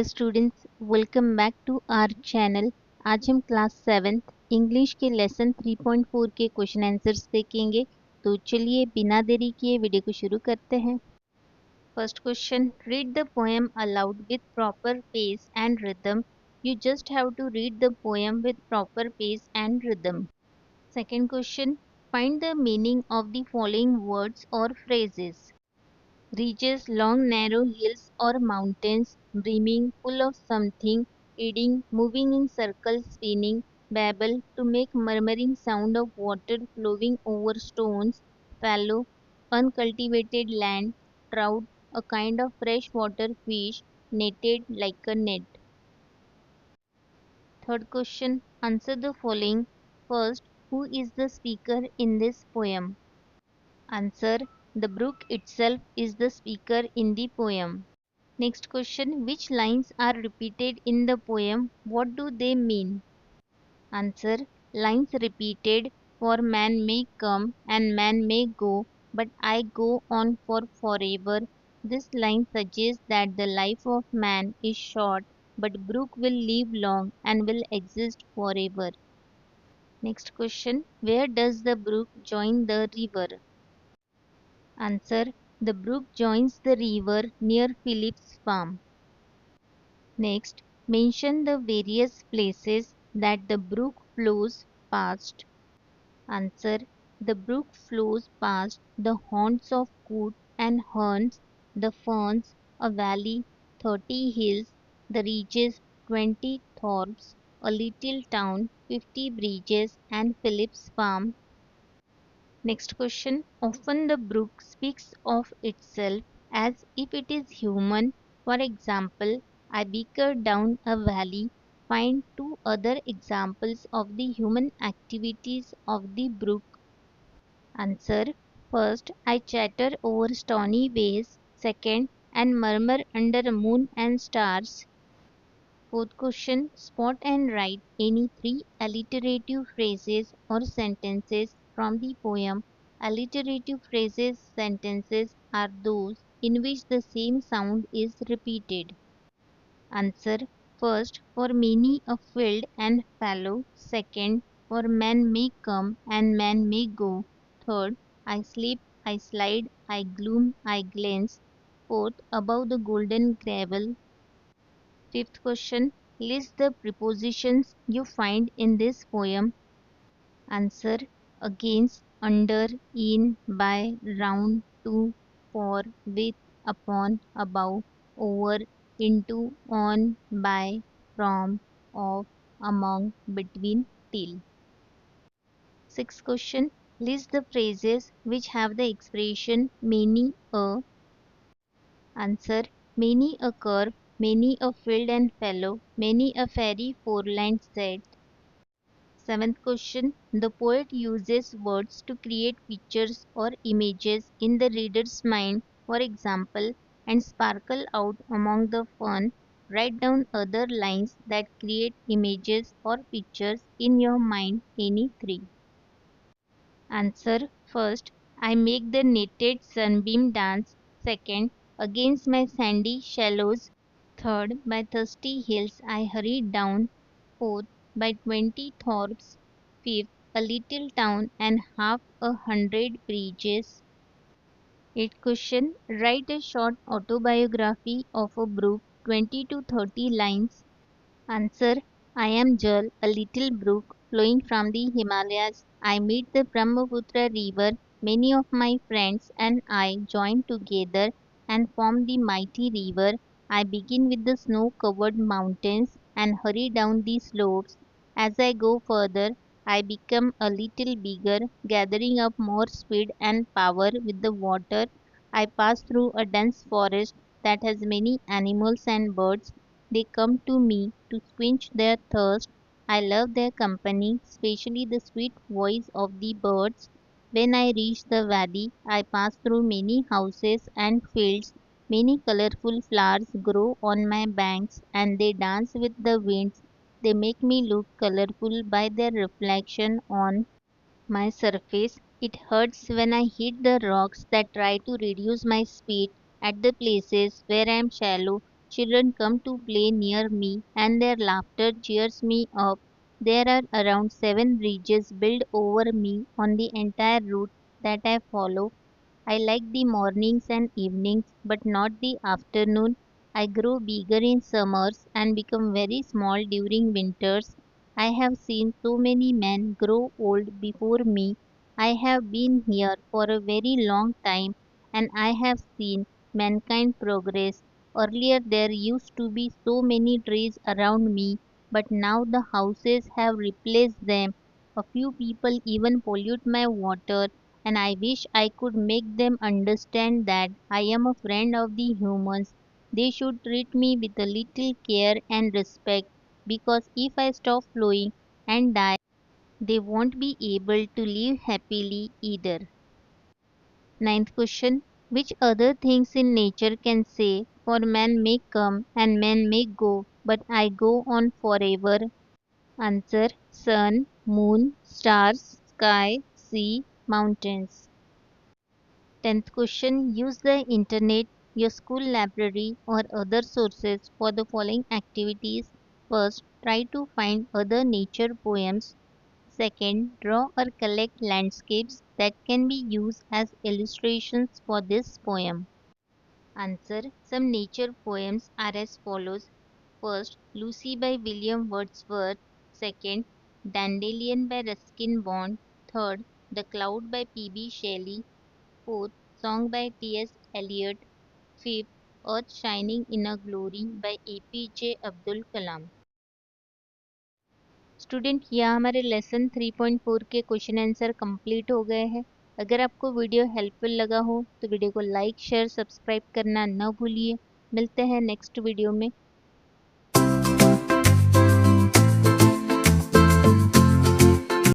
Hello students, welcome back to our channel. आज हम class 7th English के lesson 3.4 के क्वेश्चन आंसर्स देखेंगे। तो चलिए बिना देरी किए वीडियो को शुरू करते हैं। First question, read the poem aloud with proper pace and rhythm. You just have to read the poem with proper pace and rhythm. Second question, find the meaning of the following words और phrases. Ridges, long narrow hills or mountains, brimming, full of something, aiding, moving in circles, spinning, babble, to make murmuring sound of water flowing over stones, fallow, uncultivated land, trout, a kind of freshwater fish, netted like a net. Third question, answer the following. First, who is the speaker in this poem? Answer, the brook itself is the speaker in the poem. Next question, which lines are repeated in the poem? What do they mean? Answer, lines repeated, for man may come and man may go, but I go on for forever. This line suggests that the life of man is short, but brook will live long and will exist forever. Next question, where does the brook join the river? Answer, the brook joins the river near Philip's farm. Next, mention the various places that the brook flows past. Answer, the brook flows past the haunts of coot and herns, the ferns, a valley, 30 hills, the ridges, 20 thorps, a little town, 50 bridges, and Philip's farm. Next question. Often the brook speaks of itself as if it is human. For example, I beaker down a valley. Find two other examples of the human activities of the brook. Answer. First, I chatter over stony ways. Second, and murmur under moon and stars. Fourth question, spot and write any three alliterative phrases or sentences from the poem. Alliterative phrases sentences are those in which the same sound is repeated. Answer, first, for many a field and fallow. Second, for man may come and man may go. Third, I sleep, I slide, I gloom, I glance. Fourth, above the golden gravel. Fifth question, list the prepositions you find in this poem. Answer, against, under, in, by, round, to, for, with, upon, above, over, into, on, by, from, of, among, between, till. Sixth question, list the phrases which have the expression many a. Answer, many a curve, many a field and fallow, many a fairy foreland set. Seventh question, the poet uses words to create pictures or images in the reader's mind, for example, and sparkle out among the fun. Write down other lines that create images or pictures in your mind, any three. Answer, first, I make the netted sunbeam dance. Second, against my sandy shallows. Third, by thirsty hills I hurry down. Fourth, by 20 thorps. Fifth, a little town and half a hundred bridges. Eighth question, write a short autobiography of a brook, 20 to 30 lines. Answer, I am Jal, a little brook flowing from the Himalayas. I meet the Brahmaputra river. Many of my friends and I join together and form the mighty river. I begin with the snow-covered mountains and hurry down the slopes. As I go further, I become a little bigger, gathering up more speed and power with the water. I pass through a dense forest that has many animals and birds. They come to me to quench their thirst. I love their company, especially the sweet voice of the birds. When I reach the valley, I pass through many houses and fields. Many colorful flowers grow on my banks and they dance with the winds. They make me look colorful by their reflection on my surface. It hurts when I hit the rocks that try to reduce my speed at the places where I am shallow. Children come to play near me and their laughter cheers me up. There are around 7 bridges built over me on the entire route that I follow. I like the mornings and evenings, but not the afternoon. I grow bigger in summers and become very small during winters. I have seen so many men grow old before me. I have been here for a very long time and I have seen mankind progress. Earlier there used to be so many trees around me, but now the houses have replaced them. A few people even pollute my water, and I wish I could make them understand that I am a friend of the humans. They should treat me with a little care and respect, because if I stop flowing and die, they won't be able to live happily either. Ninth question. Which other things in nature can say, for man may come and man may go, but I go on forever? Answer: sun, moon, stars, sky, sea, mountains. 10th question. Use the internet, your school library, or other sources for the following activities. First, try to find other nature poems. Second, draw or collect landscapes that can be used as illustrations for this poem. Answer. Some nature poems are as follows. First, Lucy by William Wordsworth. Second, Dandelion by Ruskin Bond. Third, The Cloud by P.B. Shelley. Fourth, Song by T.S. Eliot. Fifth, Earth Shining in a Glory by A.P.J. Abdul Kalam. Student यह हमारे lesson 3.4 के question answer complete हो गए हैं। अगर आपको video helpful लगा हो तो वीडियो को लाइक शेयर सब्सक्राइब करना न भूलिए। मिलते हैं नेक्स्ट वीडियो में।